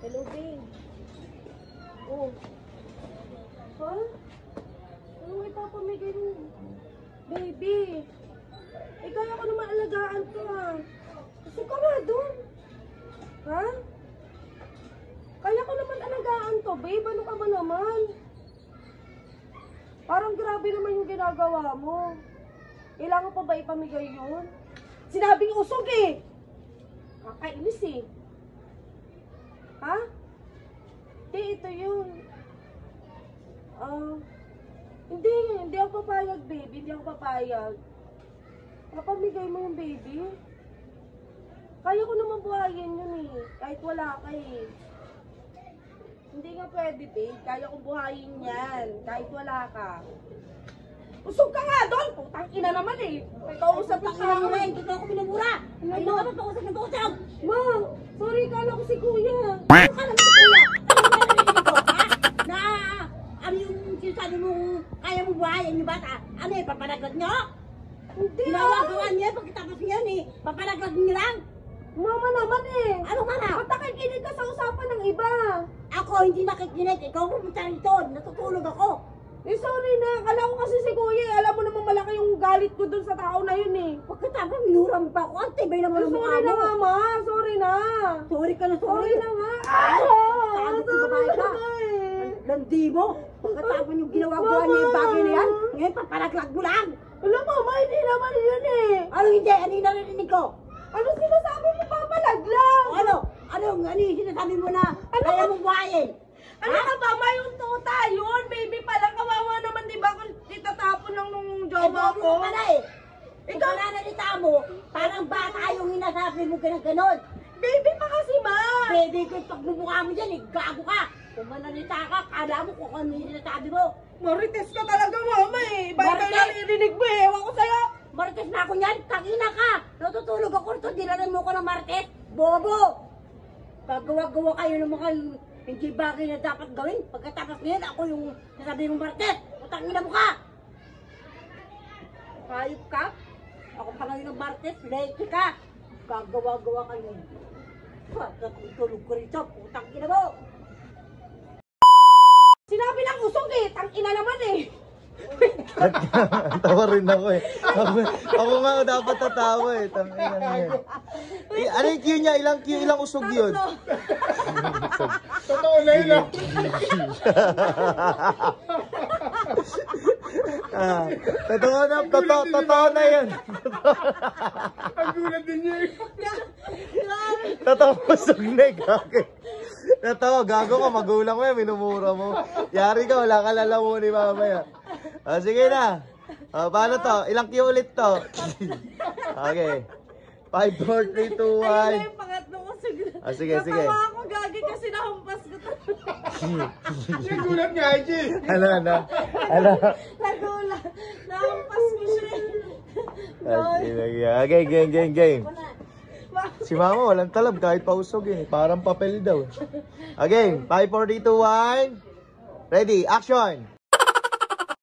Hello, babe. Oh. Ha? Anong ipapamigay mo? Baby. Eh, kaya ko naman alagaan to, ha? Kasi ka nga doon. Ha? Kaya ko naman alagaan to, babe. Ano ka ba naman? Parang grabe naman yung ginagawa mo. Kailangan pa ba ipamigay yun? Sinabing usog eh. Kakainis eh. Ha? Hindi, ito yun. Hindi ako papayag, baby. Hindi ako papayag. Napamigay mo yung baby. Kaya ko naman buhayin yun eh. Kahit wala ka eh. Hindi nga pwede, babe. Kaya kong buhayin yan. Kahit wala ka. Usog ka nga doon! Putang ina naman eh! Kausap ka Ano nga rin, hindi ko ako minamura. Ay, Ma? naman pausap ng kausap. Ma! Sorry, kala ko si kuya. Ano ka lang si kuya? Ano ba narinig ko, ha? Na, ano yung sinasabi mo, kaya mo buhayin yung bata? Ano eh, papalaglag nyo? Hindi Ginagawa niya, pagkatapos niyan eh, papalaglag niyo lang. Mama naman eh! Ano ka na? Ba't nakikinig ka sa usapan ng iba? Ako hindi nakikinig, ikaw pumunta rito, natutulog ako. Eh sorry na, kala ko kasi si kuya eh. Alam mo naman malaki yung galit ko dun sa tao na yun eh. Pagkatapos minura mo pa ako, ang tibay naman ang mukha Sorry na mo. nga ma, sorry na. Sorry ka na, sorry. Sorry na nga. Sabi ko babae ka. Landi mo. Pagkatapos yung ginagawa niya yung bagay na yan, ngayon papalaglag mo lang. Alam mama, hindi naman yun eh. Ano hindi? Ano yung narinig ko? Ano sinasabi mo papalaglag? Ano yung sinasabi mo na kaya mo buhayin? Ano ka ba, ma yung tuta yun? Baby pa lang, kawawa naman diba kung itatapon lang nung jowa ko? Mo pala eh. Ikaw na nalita mo, parang bata yung hinasabi mo ganon. Baby pa kasi ma! Baby ko yung pagbubukha mo dyan eh, gago ka. Kung manalita ka, kala mo kung ano yung sinasabi mo. Marites ka talaga mama eh. Ba't Marites? kayo naririnig mo eh? Ewan ko sa'yo. Marites na ako niyan, tangina ka. Natutulog ako rito, dinaran mo ko ng Marites. Bobo! Paggawa-gawa kayo ng mga hindi bagay na dapat gawin. Pagkatapos ngayon, ako yung nasabi mong Marites. Tangina mo ka! Hayop ka? Ako pa ngayon ng Marites, late ka. Gagawa-gawa kayo. Natutulog ko rito, putang ina mo. Sinabi lang usog eh. Tangina naman eh. Tawa rin ako eh. Ako nga dapat tatawa eh. Tangina na yan. Eh, ano yung cue niya? Ilang usog yun? Totoo na yun ah. Totoo na yun. Ang gulat din niya eh. Totoo usog na eh. Totoo, gago ka, magulang mo yan, minumura mo. Yari ka, wala ka lalamunin mamaya. Sige na. Paano to? Ilang cue ulit to? Okay. 5, 4, 3, 2, 1. Ayun na yung pangatlong usog na. Sige. Natawa ako gagi kasi nahampas ko to. Yung gulat niya, IG. Ano? Nagulat. Nahampas ko siya. Okay, game. Si mama walang talab kahit pausog eh. Parang papel daw. Again, 5, 4, 3, 2, 1. Ready, action!